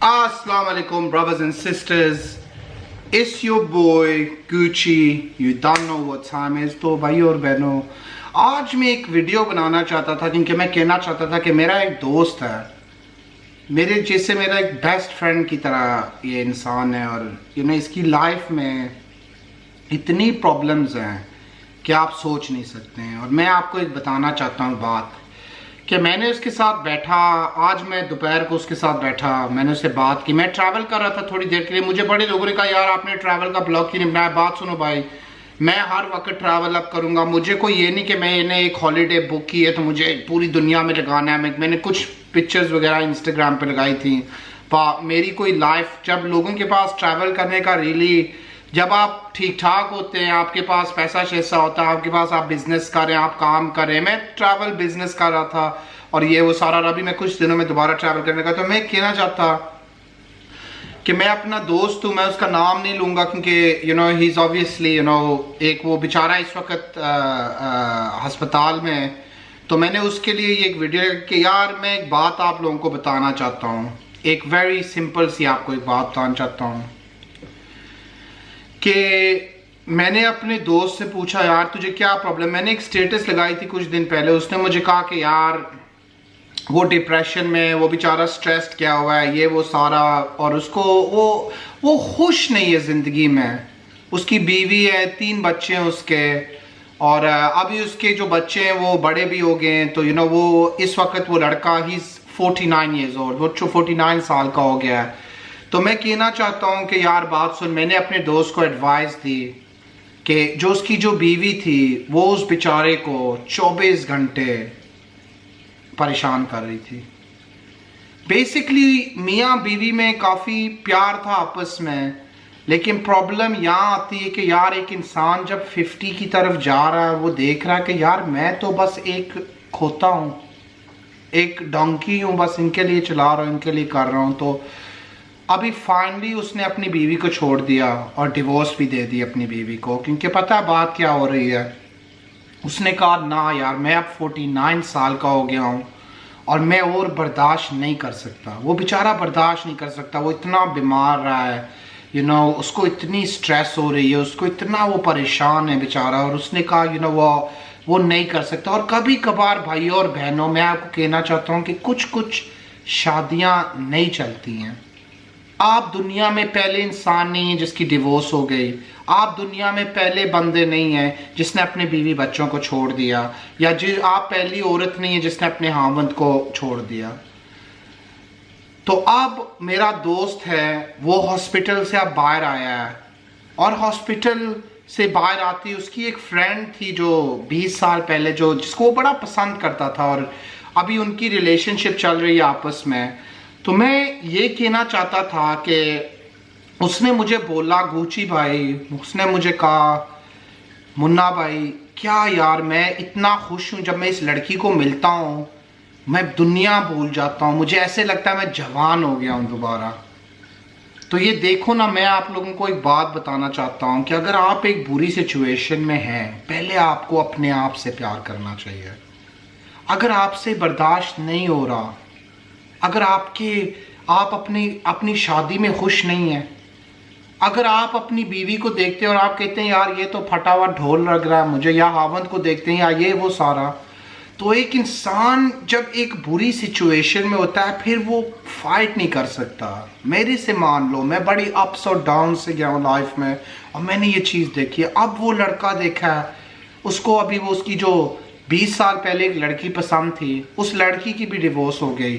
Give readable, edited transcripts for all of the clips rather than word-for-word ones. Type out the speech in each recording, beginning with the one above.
Assalamualaikum brothers and sisters, it's your boy Gucci. You don't know what time is। तो भाई और बहनों, आज मैं एक वीडियो बनाना चाहता था क्योंकि मैं कहना चाहता था कि मेरा एक दोस्त है, मेरे जैसे मेरा एक बेस्ट फ्रेंड की तरह ये इंसान है और इसकी लाइफ में इतनी प्रॉब्लम्स हैं कि आप सोच नहीं सकते हैं। और मैं आपको एक बताना चाहता हूँ बात कि मैंने उसके साथ बैठा, आज मैं दोपहर को उसके साथ बैठा, मैंने उससे बात की। मैं ट्रैवल कर रहा था थोड़ी देर के लिए, मुझे बड़े लोगों ने कहा यार आपने ट्रैवल का ब्लॉग क्यों नहीं बनाया। बात सुनो भाई, मैं हर वक्त ट्रैवल अब करूँगा। मुझे कोई ये नहीं कि मैंने एक हॉलीडे बुक की है तो मुझे पूरी दुनिया में लगाना है। मैंने कुछ पिक्चर्स वगैरह इंस्टाग्राम पे लगाई थी। मेरी कोई लाइफ, जब लोगों के पास ट्रैवल करने का जब आप ठीक ठाक होते हैं, आपके पास पैसा शैसा होता है, आपके पास आप बिजनेस कर रहे हैं, आप काम कर रहे हैं। मैं ट्रैवल बिजनेस कर रहा था और ये वो सारा, अभी मैं कुछ दिनों में दोबारा ट्रैवल करने का। तो मैं कहना चाहता कि मैं अपना दोस्त हूँ, मैं उसका नाम नहीं लूँगा क्योंकि ही इज़ ऑब्वियसली एक वो बेचारा इस वक्त अस्पताल में है। तो मैंने उसके लिए ये एक वीडियो कि यार मैं एक बात आप लोगों को बताना चाहता हूँ, एक वेरी सिंपल सी आपको एक बात बताना चाहता हूँ कि मैंने अपने दोस्त से पूछा यार तुझे क्या प्रॉब्लम। मैंने एक स्टेटस लगाई थी कुछ दिन पहले, उसने मुझे कहा कि यार वो डिप्रेशन में, वो बेचारा स्ट्रेस्ड क्या हुआ है, ये वो सारा, और उसको वो खुश नहीं है ज़िंदगी में। उसकी बीवी है, 3 बच्चे हैं उसके, और अभी उसके जो बच्चे हैं वो बड़े भी हो गए हैं। तो वो इस वक्त वो लड़का ही 49 ईयर्स ओल्ड, वो 49 साल का हो गया है। तो मैं कहना चाहता हूँ कि यार बात सुन, मैंने अपने दोस्त को एडवाइस दी कि जो उसकी जो बीवी थी वो उस बेचारे को 24 घंटे परेशान कर रही थी। बेसिकली मियाँ बीवी में काफ़ी प्यार था आपस में, लेकिन प्रॉब्लम यहाँ आती है कि यार एक इंसान जब 50 की तरफ जा रहा है, वो देख रहा है कि यार मैं तो बस एक खोता हूँ, एक डोंकी हूँ, बस इनके लिए चला रहा हूँ, इनके लिए कर रहा हूँ। तो अभी फाइनली उसने अपनी बीवी को छोड़ दिया और डिवोर्स भी दे दी अपनी बीवी को, क्योंकि पता है बात क्या हो रही है। उसने कहा ना यार मैं अब 49 साल का हो गया हूँ और मैं और बर्दाश्त नहीं कर सकता। वो बेचारा बर्दाश्त नहीं कर सकता, वो इतना बीमार रहा है, उसको इतनी स्ट्रेस हो रही है, उसको इतना वो परेशान है बेचारा। और उसने कहा वो नहीं कर सकता। और कभी कभार भाई और बहनों, मैं आपको कहना चाहता हूँ कि कुछ शादियाँ नहीं चलती हैं। आप दुनिया में पहले इंसान नहीं है जिसकी डिवोर्स हो गई। आप दुनिया में पहले बंदे नहीं हैं जिसने अपने बीवी बच्चों को छोड़ दिया, या आप पहली औरत नहीं है जिसने अपने हावंद को छोड़ दिया। तो अब मेरा दोस्त है, वो हॉस्पिटल से अब बाहर आया है, और हॉस्पिटल से बाहर आती उसकी एक फ्रेंड थी जो 20 साल पहले जिसको वो बड़ा पसंद करता था, और अभी उनकी रिलेशनशिप चल रही है आपस में। तो मैं ये कहना चाहता था कि उसने मुझे बोला गुची भाई, उसने मुझे कहा मुन्ना भाई क्या यार मैं इतना खुश हूँ, जब मैं इस लड़की को मिलता हूँ मैं दुनिया भूल जाता हूँ, मुझे ऐसे लगता है मैं जवान हो गया हूँ दोबारा। तो ये देखो ना, मैं आप लोगों को एक बात बताना चाहता हूँ कि अगर आप एक बुरी सिचुएशन में हैं, पहले आपको अपने आप से प्यार करना चाहिए। अगर आपसे बर्दाश्त नहीं हो रहा, अगर आप अपनी शादी में खुश नहीं हैं, अगर आप अपनी बीवी को देखते हैं और आप कहते हैं यार ये तो फटा हुआ ढोल लग रहा है मुझे, या हावंद को देखते हैं या ये वो सारा, तो एक इंसान जब एक बुरी सिचुएशन में होता है फिर वो फाइट नहीं कर सकता। मेरे से मान लो, मैं बड़ी अप्स और डाउन से गया हूँ लाइफ में और मैंने ये चीज़ देखी है। अब वो लड़का देखा है, उसको अभी वो उसकी जो 20 साल पहले एक लड़की पसंद थी, उस लड़की की भी डिवोर्स हो गई।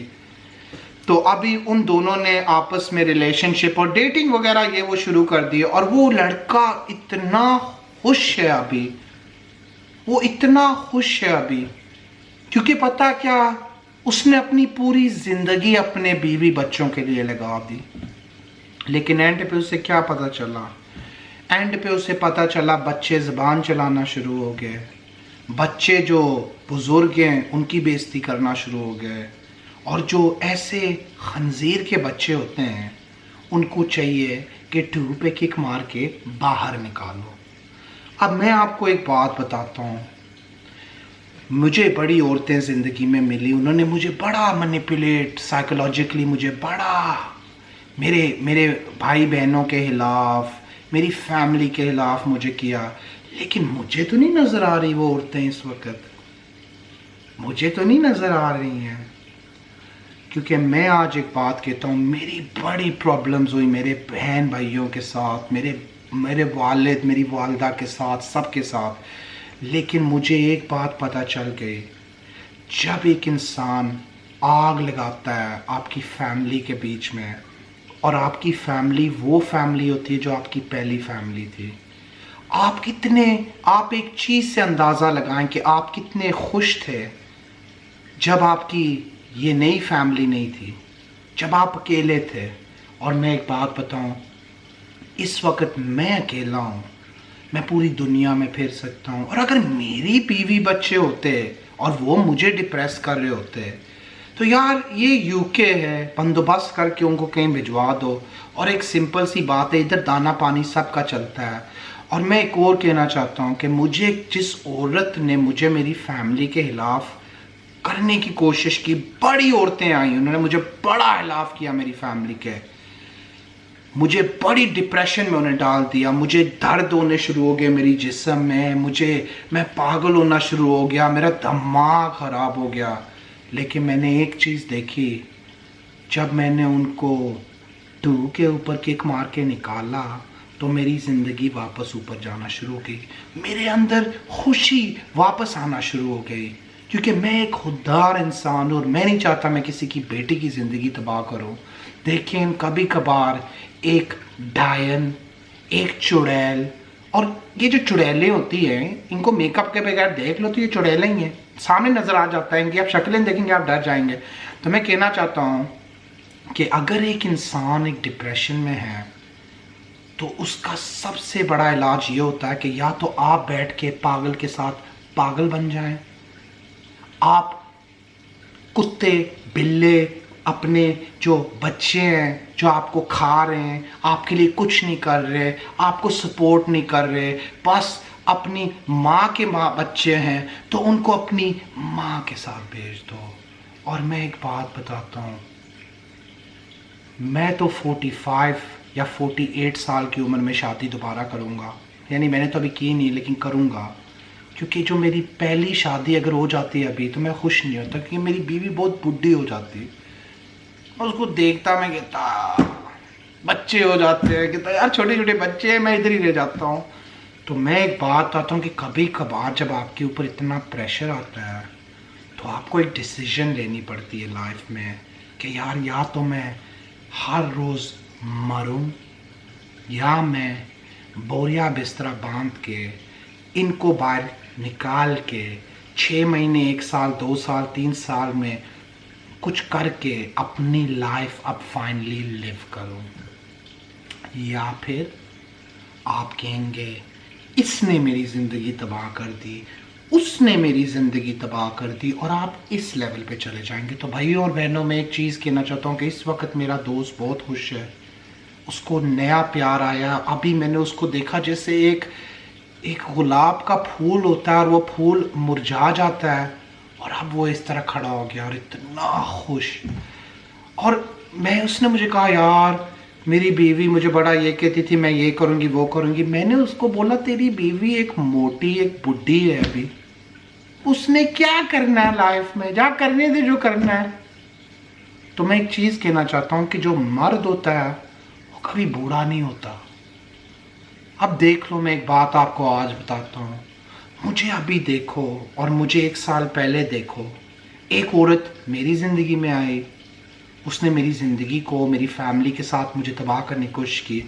तो अभी उन दोनों ने आपस में रिलेशनशिप और डेटिंग वगैरह ये वो शुरू कर दिए, और वो लड़का इतना खुश है अभी, वो इतना खुश है अभी, क्योंकि पता क्या, उसने अपनी पूरी जिंदगी अपने बीवी बच्चों के लिए लगा दी। लेकिन एंड पे उसे क्या पता चला, एंड पे उसे पता चला बच्चे ज़बान चलाना शुरू हो गए, बच्चे जो बुजुर्ग हैं उनकी बेइज्जती करना शुरू हो गए, और जो ऐसे खंजीर के बच्चे होते हैं उनको चाहिए कि ट्यूब पे किक मार के बाहर निकालो। अब मैं आपको एक बात बताता हूँ, मुझे बड़ी औरतें ज़िंदगी में मिली, उन्होंने मुझे बड़ा मैनिपुलेट साइकोलॉजिकली, मुझे बड़ा मेरे मेरे भाई बहनों के खिलाफ, मेरी फैमिली के खिलाफ मुझे किया, लेकिन मुझे तो नहीं नज़र आ रही वो औरतें इस वक्त, मुझे तो नहीं नज़र आ रही हैं। क्योंकि मैं आज एक बात कहता हूँ, मेरी बड़ी प्रॉब्लम्स हुई मेरे बहन भाइयों के साथ, मेरे वालिद, मेरी वालदा के साथ, सबके साथ। लेकिन मुझे एक बात पता चल गई, जब एक इंसान आग लगाता है आपकी फैमिली के बीच में, और आपकी फैमिली वो फैमिली होती है जो आपकी पहली फैमिली थी, आप एक चीज़ से अंदाज़ा लगाएं कि आप कितने खुश थे जब आपकी ये नई फैमिली नहीं थी, जब आप अकेले थे। और मैं एक बात बताऊं, इस वक्त मैं अकेला हूं, मैं पूरी दुनिया में फिर सकता हूं। और अगर मेरी बीवी बच्चे होते और वो मुझे डिप्रेस कर रहे होते, तो यार ये यूके है, बंदोबस्त करके उनको कहीं भिजवा दो। और एक सिंपल सी बात है, इधर दाना पानी सबका चलता है। और मैं एक और कहना चाहता हूँ कि मुझे जिस औरत ने मुझे मेरी फैमिली के खिलाफ करने की कोशिश की, बड़ी औरतें आई, उन्होंने मुझे बड़ा खिलाफ किया मेरी फैमिली के, मुझे बड़ी डिप्रेशन में उन्हें डाल दिया, मुझे दर्द होने शुरू हो गए मेरी जिस्म में, मैं पागल होना शुरू हो गया, मेरा दिमाग खराब हो गया। लेकिन मैंने एक चीज़ देखी, जब मैंने उनको 2 के ऊपर किक मार के निकाला तो मेरी ज़िंदगी वापस ऊपर जाना शुरू हो गई, मेरे अंदर खुशी वापस आना शुरू हो गई। क्योंकि मैं एक खुददार इंसान हूँ और मैं नहीं चाहता मैं किसी की बेटी की ज़िंदगी तबाह करूँ। देखें, कभी कभार एक डायन, एक चुड़ैल, और ये जो चुड़ैलें होती हैं, इनको मेकअप के बगैर देख लो तो ये चुड़ैलें ही हैं, सामने नज़र आ जाता है, इनकी आप शक्लें देखेंगे आप डर जाएंगे। तो मैं कहना चाहता हूँ कि अगर एक इंसान एक डिप्रेशन में है तो उसका सबसे बड़ा इलाज ये होता है कि या तो आप बैठ के पागल के साथ पागल बन जाएं, आप कुत्ते बिल्ले अपने जो बच्चे हैं जो आपको खा रहे हैं, आपके लिए कुछ नहीं कर रहे, आपको सपोर्ट नहीं कर रहे, बस अपनी माँ के बच्चे हैं तो उनको अपनी माँ के साथ भेज दो। और मैं एक बात बताता हूँ, मैं तो 45 या 48 साल की उम्र में शादी दोबारा करूँगा, यानी मैंने तो अभी की नहीं लेकिन करूँगा। क्योंकि जो मेरी पहली शादी अगर हो जाती है अभी तो मैं खुश नहीं होता, क्योंकि मेरी बीवी बहुत बुढ़ी हो जाती, और उसको देखता मैं कहता बच्चे हो जाते हैं, कहता यार छोटे छोटे बच्चे हैं, मैं इधर ही रह जाता हूँ। तो मैं एक बात बताता हूँ कि कभी कभार जब आपके ऊपर इतना प्रेशर आता है तो आपको एक डिसीजन लेनी पड़ती है लाइफ में कि यार या तो मैं हर रोज़ मरूं या मैं बोरिया बिस्तरा बांध के इनको बाहर निकाल के 6 महीने, 1 साल, 2 साल, 3 साल में कुछ करके अपनी लाइफ अब फाइनली लिव करूं। या फिर आप कहेंगे इसने मेरी ज़िंदगी तबाह कर दी, उसने मेरी ज़िंदगी तबाह कर दी, और आप इस लेवल पे चले जाएंगे। तो भाइयों और बहनों, मैं एक चीज़ कहना चाहता हूँ कि इस वक्त मेरा दोस्त बहुत खुश है, उसको नया प्यार आया। अभी मैंने उसको देखा जैसे एक गुलाब का फूल होता है और वो फूल मुरझा जाता है, और अब वो इस तरह खड़ा हो गया और इतना खुश। और उसने मुझे कहा यार मेरी बीवी मुझे बड़ा ये कहती थी मैं ये करूँगी वो करूँगी। मैंने उसको बोला तेरी बीवी एक मोटी एक बुढ़ी है, अभी उसने क्या करना है लाइफ में, जा करने दे जो करना है। तो मैं एक चीज़ कहना चाहता हूँ कि जो मर्द होता है वो कभी बूढ़ा नहीं होता। अब देख लो, मैं एक बात आपको आज बताता हूँ, मुझे अभी देखो और मुझे 1 साल पहले देखो। एक औरत मेरी ज़िंदगी में आई, उसने मेरी ज़िंदगी को मेरी फैमिली के साथ मुझे तबाह करने की कोशिश की,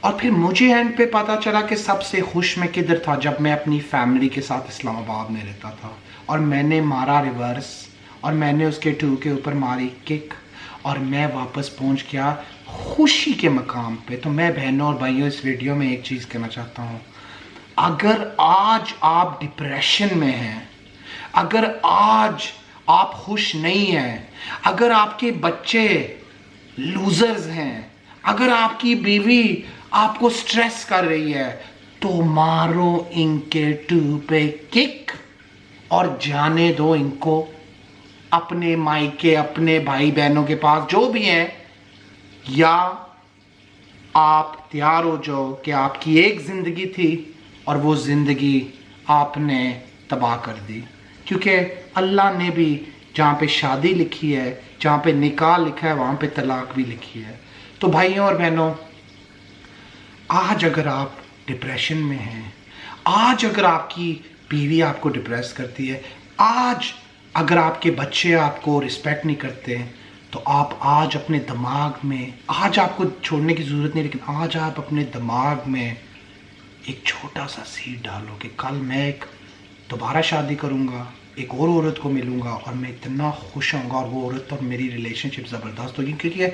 और फिर मुझे एंड पे पता चला कि सबसे खुश मैं किधर था, जब मैं अपनी फैमिली के साथ इस्लामाबाद में रहता था। और मैंने मारा रिवर्स और मैंने उसके 2 के ऊपर मारी किक और मैं वापस पहुंच गया खुशी के मकाम पे। तो मैं बहनों और भाइयों इस वीडियो में एक चीज़ कहना चाहता हूँ, अगर आज आप डिप्रेशन में हैं, अगर आज आप खुश नहीं हैं, अगर आपके बच्चे लूजर्स हैं, अगर आपकी बीवी आपको स्ट्रेस कर रही है, तो मारो इनके 2 पे किक और जाने दो इनको अपने मायके, अपने भाई बहनों के पास जो भी हैं, या आप तैयार हो जाओ कि आपकी एक ज़िंदगी थी और वो ज़िंदगी आपने तबाह कर दी, क्योंकि अल्लाह ने भी जहाँ पे शादी लिखी है, जहाँ पे निकाह लिखा है, वहाँ पे तलाक भी लिखी है। तो भाइयों और बहनों, आज अगर आप डिप्रेशन में हैं, आज अगर आपकी बीवी आपको डिप्रेस करती है, आज अगर आपके बच्चे आपको रिस्पेक्ट नहीं करते हैं, तो आप आज अपने दिमाग में, आज आपको छोड़ने की ज़रूरत नहीं, लेकिन आज आप अपने दिमाग में एक छोटा सा सीड डालो कि कल मैं एक दोबारा शादी करूँगा, एक और औरत को मिलूँगा और मैं इतना खुश होऊंगा और वो औरत और मेरी रिलेशनशिप ज़बरदस्त होगी। क्योंकि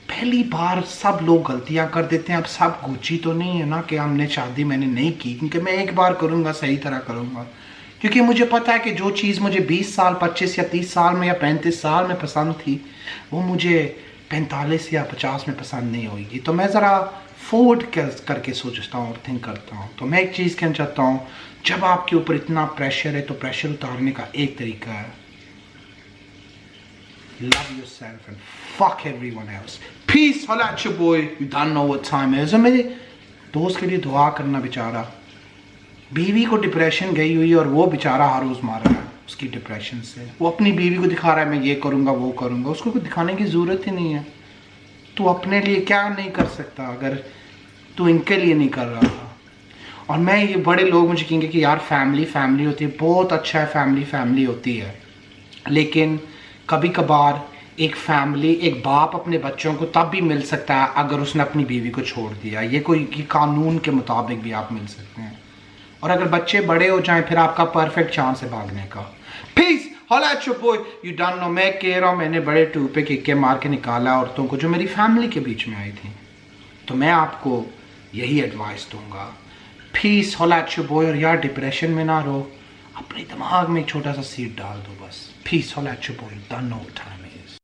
पहली बार सब लोग गलतियाँ कर देते हैं। अब सब गुची तो नहीं है ना कि हमने शादी मैंने नहीं की, क्योंकि मैं एक बार करूँगा, सही तरह करूँगा, क्योंकि मुझे पता है कि जो चीज़ मुझे 20 साल 25 या 30 साल में या 35 साल में पसंद थी, वो मुझे 45 या 50 में पसंद नहीं होगी। तो मैं ज़रा फोर्ड करके सोचता हूँ और थिंक करता हूँ। तो मैं एक चीज़ कहना चाहता हूँ, जब आपके ऊपर इतना प्रेशर है तो प्रेशर उतारने का एक तरीका है, love yourself and fuck everyone else. Peace, holla at your boy. You don't know what time it is. और मेरे दोस्त के लिए दुआ करना, बेचारा बीवी को डिप्रेशन गई हुई और वो बेचारा हर रोज़ मार रहा है उसकी डिप्रेशन से। वो अपनी बीवी को दिखा रहा है मैं ये करूँगा वो करूँगा, उसको कोई दिखाने की ज़रूरत ही नहीं है। तू अपने लिए क्या नहीं कर सकता अगर तू इनके लिए नहीं कर रहा था। और मैं ये बड़े लोग मुझे कहेंगे कि यार फैमिली फैमिली होती है, बहुत अच्छा है, फैमिली फैमिली होती है, लेकिन कभी कभार एक फैमिली, एक बाप अपने बच्चों को तब भी मिल सकता है अगर उसने अपनी बीवी को छोड़ दिया। ये कोई कानून के मुताबिक भी आप मिल सकते हैं। और अगर बच्चे बड़े हो जाएं फिर आपका परफेक्ट चांस है भागने का। Peace, holla at your boy, you don't know। मैं कह रहा हूँ, मैंने बड़े टूपे किक्के मार के निकाला औरतों को जो मेरी फैमिली के बीच में आई थी। तो मैं आपको यही एडवाइस दूंगा, piece, holla at your boy। और यार डिप्रेशन में ना रहो, अपने दिमाग में एक छोटा सा सीड डाल दो बस। Peace, holla at your boy, you don't know time।